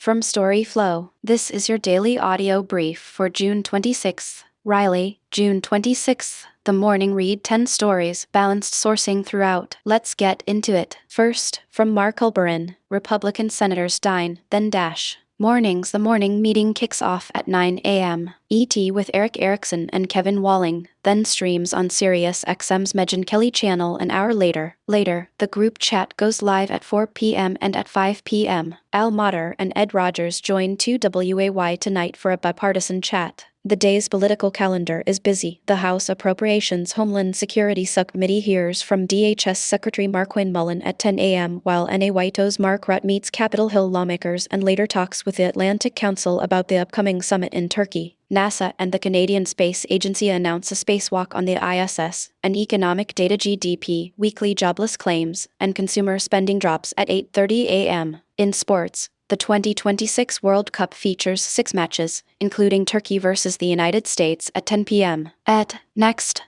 From StoryFlo, this is your daily audio brief for June 26th. Riley, June 26th. The morning read 10 stories, balanced sourcing throughout. Let's get into it. First, from markhalperin, Republican Senators Dine, then dash. Mornings. The morning meeting kicks off at 9 a.m. ET with Erick, Erickson, and Kevin Walling, then streams on SiriusXM's Megyn Kelly channel an hour later. The group chat goes live at 4 p.m. and at 5 p.m. Mottur and Ed Rogers join 2WAY tonight for a bipartisan chat. The day's political calendar is busy. The House Appropriations Homeland Security subcommittee hears from DHS Secretary Markwayne Mullin at 10 a.m., while NATO's Mark Rutte meets Capitol Hill lawmakers and later talks with the Atlantic Council about the upcoming summit in Turkey. NASA and the Canadian Space Agency announce a spacewalk on the ISS, an economic data GDP, weekly jobless claims, and consumer spending drops at 8:30 a.m. In sports, the 2026 World Cup features 6 matches, including Turkey versus the United States at 10 p.m.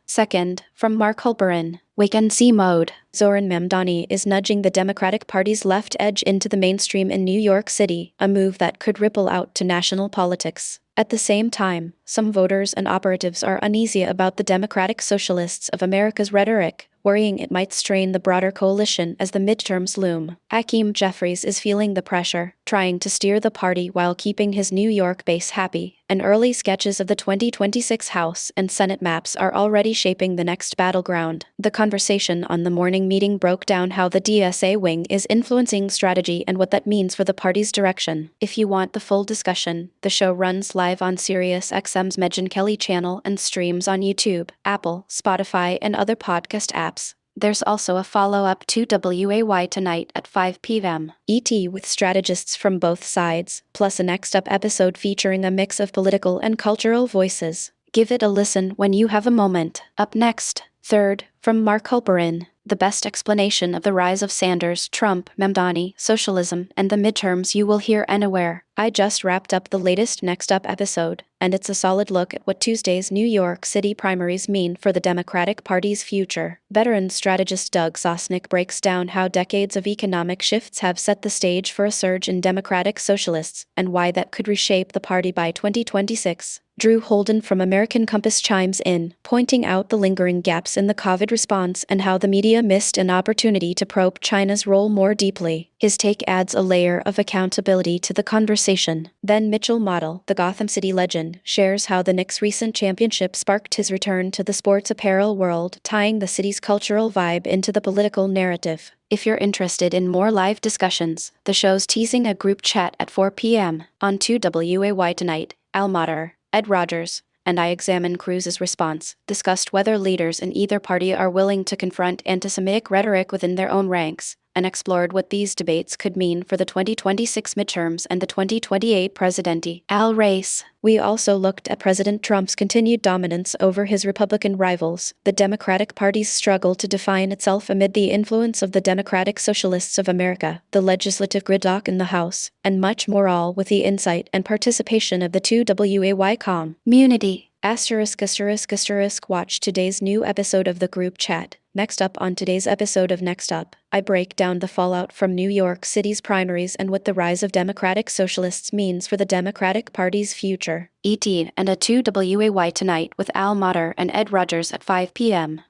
Second, from markhalperin, wait-and-see mode. Zoran Mamdani is nudging the Democratic Party's left edge into the mainstream in New York City, a move that could ripple out to national politics. At the same time, some voters and operatives are uneasy about the Democratic Socialists of America's rhetoric, worrying it might strain the broader coalition as the midterms loom. Hakeem Jeffries is feeling the pressure, trying to steer the party while keeping his New York base happy, and early sketches of the 2026 House and Senate maps are already shaping the next battleground. The conversation on the morning meeting broke down how the DSA wing is influencing strategy and what that means for the party's direction. If you want the full discussion, the show runs live on SiriusXM's Megyn Kelly channel and streams on YouTube, Apple, Spotify, and other podcast apps. There's also a follow-up to WAY tonight at 5 p.m. ET with strategists from both sides, plus a next-up episode featuring a mix of political and cultural voices. Give it a listen when you have a moment. Up next, third, from markhalperin, the best explanation of the rise of Sanders, Trump, Mamdani, socialism, and the midterms you will hear anywhere. I just wrapped up the latest Next Up episode, and it's a solid look at what Tuesday's New York City primaries mean for the Democratic Party's future. Veteran strategist Doug Sosnick breaks down how decades of economic shifts have set the stage for a surge in Democratic socialists, and why that could reshape the party by 2026. Drew Holden from American Compass chimes in, pointing out the lingering gaps in the COVID response and how the media missed an opportunity to probe China's role more deeply. His take adds a layer of accountability to the conversation. Then Mitchell Model, the Gotham City legend, shares how the Knicks' recent championship sparked his return to the sports apparel world, tying the city's cultural vibe into the political narrative. If you're interested in more live discussions, the show's teasing a group chat at 4 p.m. on 2WAY tonight. Mottur, Ed Rogers, and I examine Cruz's response, discussed whether leaders in either party are willing to confront anti-Semitic rhetoric within their own ranks, and explored what these debates could mean for the 2026 midterms and the 2028 presidential race. We also looked at President Trump's continued dominance over his Republican rivals, the Democratic Party's struggle to define itself amid the influence of the Democratic Socialists of America, the legislative gridlock in the House, and much more, all with the insight and participation of the 2WAY community. Watch today's new episode of the group chat. Next up on today's episode of Next Up, I break down the fallout from New York City's primaries and what the rise of Democratic Socialists means for the Democratic Party's future. ET and a 2WAY tonight with Mottur and Ed Rogers at 5 p.m.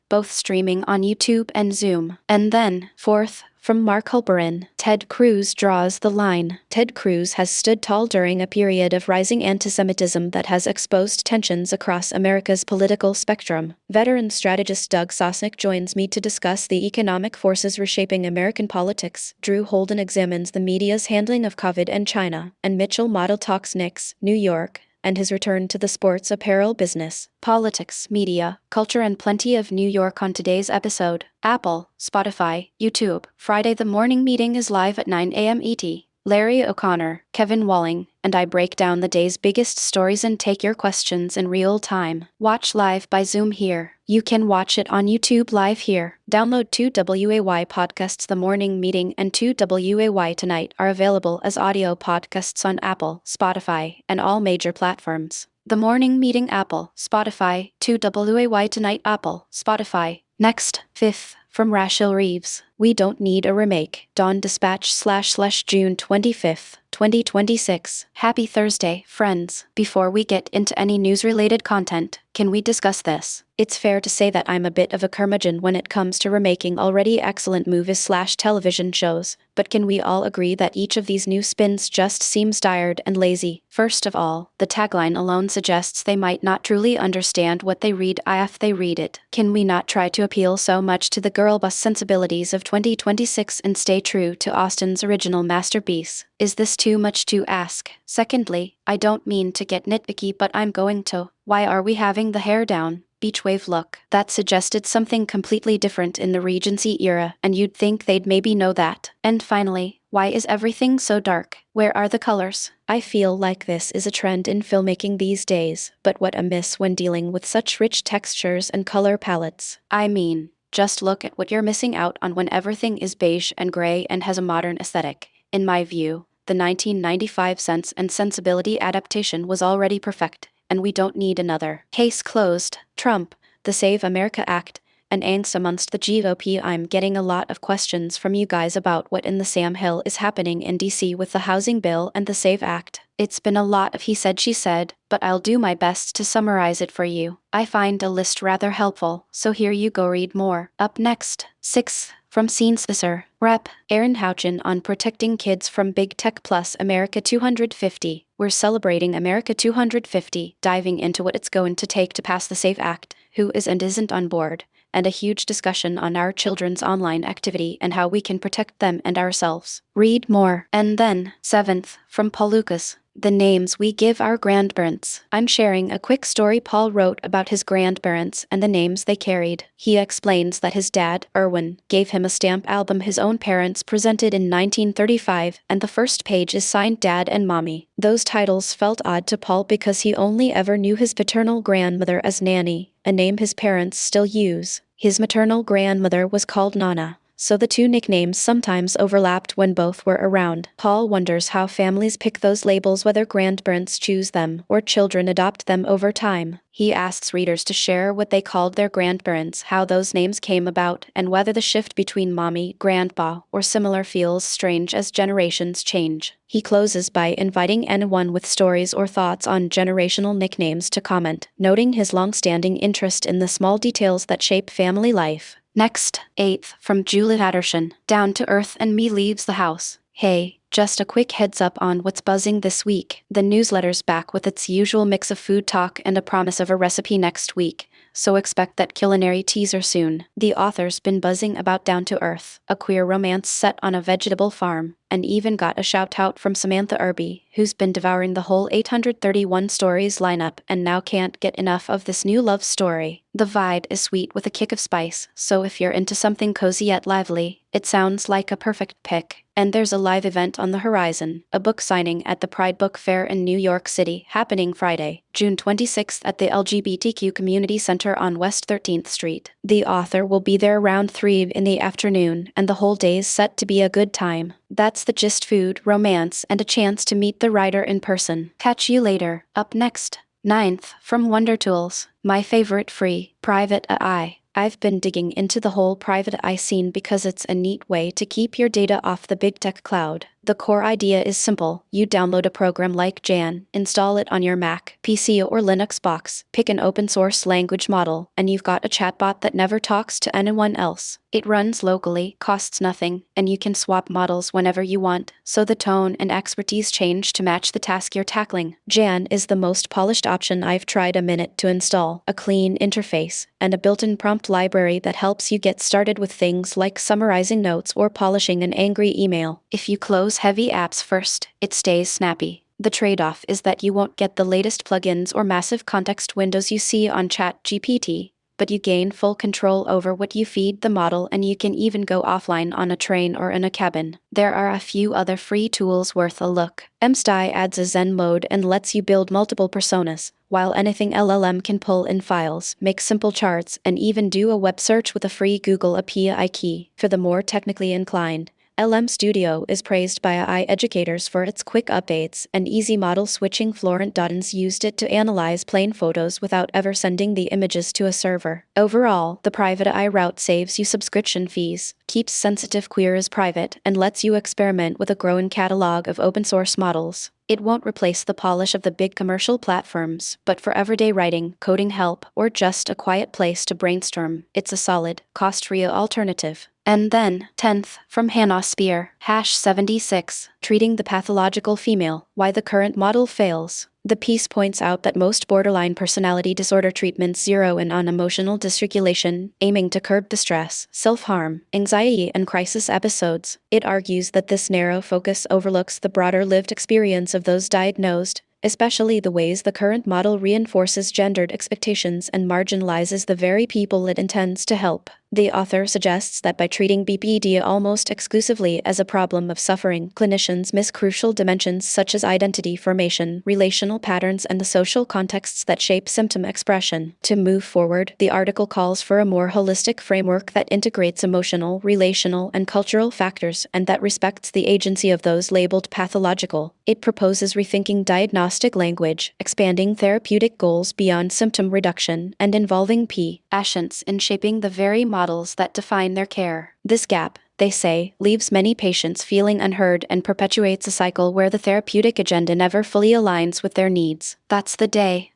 both streaming on YouTube and Zoom. And then, fourth, from markhalperin, Ted Cruz draws the line. Ted Cruz has stood tall during a period of rising anti-Semitism that has exposed tensions across America's political spectrum. Veteran strategist Doug Sosnick joins me to discuss the economic forces reshaping American politics. Drew Holden examines the media's handling of COVID and China, and Mitchell Model talks Knicks, New York, and his return to the sports apparel business. Politics, media, culture, and plenty of New York on today's episode. Apple, Spotify, YouTube. Friday the morning meeting is live at 9 a.m. ET. Larry O'Connor, Kevin Walling, and I break down the day's biggest stories and take your questions in real time. Watch live by Zoom here. You can watch it on YouTube live here. Download 2WAY podcasts. The morning meeting and 2WAY tonight are available as audio podcasts on Apple, Spotify, and all major platforms. The morning meeting, Apple, Spotify, 2WAY tonight, Apple, Spotify. Next, fifth, from Rachel Reeves. We don't need a remake. Dawn Dispatch / June 25th. 2026. Happy Thursday, friends. Before we get into any news-related content, can we discuss this? It's fair to say that I'm a bit of a curmudgeon when it comes to remaking already excellent movies / television shows, but can we all agree that each of these new spins just seems tired and lazy? First of all, the tagline alone suggests they might not truly understand what they read if they read it. Can we not try to appeal so much to the girl boss sensibilities of 2026 and stay true to Austen's original masterpiece? Is this too much to ask? Secondly, I don't mean to get nitpicky, but I'm going to. Why are we having the hair down, beach wave look? That suggested something completely different in the Regency era, and you'd think they'd maybe know that. And finally, why is everything so dark? Where are the colors? I feel like this is a trend in filmmaking these days, but what a miss when dealing with such rich textures and color palettes. I mean, just look at what you're missing out on when everything is beige and gray and has a modern aesthetic. In my view, the 1995 Sense and Sensibility adaptation was already perfect, and we don't need another. Case closed. Trump, the Save America Act, and angst amongst the GOP. I'm getting a lot of questions from you guys about what in the Sam Hill is happening in DC with the housing bill and the SAVE Act. It's been a lot of he said she said, but I'll do my best to summarize it for you. I find a list rather helpful, so here you go, read more. Up next, 6. From Senators, Rep. Aaron Houchin on protecting kids from Big Tech plus America 250. We're celebrating America 250, diving into what it's going to take to pass the SAFE Act, who is and isn't on board, and a huge discussion on our children's online activity and how we can protect them and ourselves. Read more. And then, 7th, from Paul Lucas. The names we give our grandparents. I'm sharing a quick story Paul wrote about his grandparents and the names they carried. He explains that his dad, Erwin, gave him a stamp album his own parents presented in 1935, and the first page is signed Dad and Mommy. Those titles felt odd to Paul because he only ever knew his paternal grandmother as Nanny, a name his parents still use. His maternal grandmother was called Nana, so the two nicknames sometimes overlapped when both were around. Paul wonders how families pick those labels, whether grandparents choose them or children adopt them over time. He asks readers to share what they called their grandparents, how those names came about, and whether the shift between mommy, grandpa, or similar feels strange as generations change. He closes by inviting anyone with stories or thoughts on generational nicknames to comment, noting his long-standing interest in the small details that shape family life. Next, 8th, from Julie Patterson. Down to Earth and Me leaves the house. Hey, just a quick heads up on what's buzzing this week. The newsletter's back with its usual mix of food talk and a promise of a recipe next week, so expect that culinary teaser soon. The author's been buzzing about Down to Earth, a queer romance set on a vegetable farm, and even got a shout-out from Samantha Irby, who's been devouring the whole 831 stories lineup and now can't get enough of this new love story. The vibe is sweet with a kick of spice, so if you're into something cozy yet lively, it sounds like a perfect pick. And there's a live event on the horizon, a book signing at the Pride Book Fair in New York City, happening Friday, June 26th at the LGBTQ Community Center on West 13th Street. The author will be there around 3 in the afternoon, and the whole day's set to be a good time. That's the gist: food, romance, and a chance to meet the writer in person. Catch you later. Up next, 9th, from Wonder Tools. My favorite free, private AI. I've been digging into the whole private eye scene because it's a neat way to keep your data off the big tech cloud. The core idea is simple. You download a program like Jan, install it on your Mac, PC, or Linux box, pick an open source language model, and you've got a chatbot that never talks to anyone else. It runs locally, costs nothing, and you can swap models whenever you want, so the tone and expertise change to match the task you're tackling. Jan is the most polished option I've tried. A minute to install, a clean interface, and a built-in prompt library that helps you get started with things like summarizing notes or polishing an angry email. If you close heavy apps first, it stays snappy. The trade-off is that you won't get the latest plugins or massive context windows you see on ChatGPT, but you gain full control over what you feed the model, and you can even go offline on a train or in a cabin. There are a few other free tools worth a look. MSTI adds a Zen mode and lets you build multiple personas, while anything LLM can pull in files, make simple charts, and even do a web search with a free Google API key. For the more technically inclined, LM Studio is praised by AI educators for its quick updates and easy model switching. Florent Dottens used it to analyze plain photos without ever sending the images to a server. Overall, the private AI route saves you subscription fees, keeps sensitive queries private, and lets you experiment with a growing catalog of open-source models. It won't replace the polish of the big commercial platforms, but for everyday writing, coding help, or just a quiet place to brainstorm, it's a solid, cost-free alternative. And then, 10th, from Hannah Spear, #76, Treating the Pathological Female, Why the Current Model Fails. The piece points out that most borderline personality disorder treatments zero in on emotional dysregulation, aiming to curb distress, self-harm, anxiety, and crisis episodes. It argues that this narrow focus overlooks the broader lived experience of those diagnosed, especially the ways the current model reinforces gendered expectations and marginalizes the very people it intends to help. The author suggests that by treating BPD almost exclusively as a problem of suffering, clinicians miss crucial dimensions such as identity formation, relational patterns, and the social contexts that shape symptom expression. To move forward, the article calls for a more holistic framework that integrates emotional, relational, and cultural factors and that respects the agency of those labeled pathological. It proposes rethinking diagnostic language, expanding therapeutic goals beyond symptom reduction, and involving patients in shaping the very models that define their care. This gap, they say, leaves many patients feeling unheard and perpetuates a cycle where the therapeutic agenda never fully aligns with their needs. That's the day.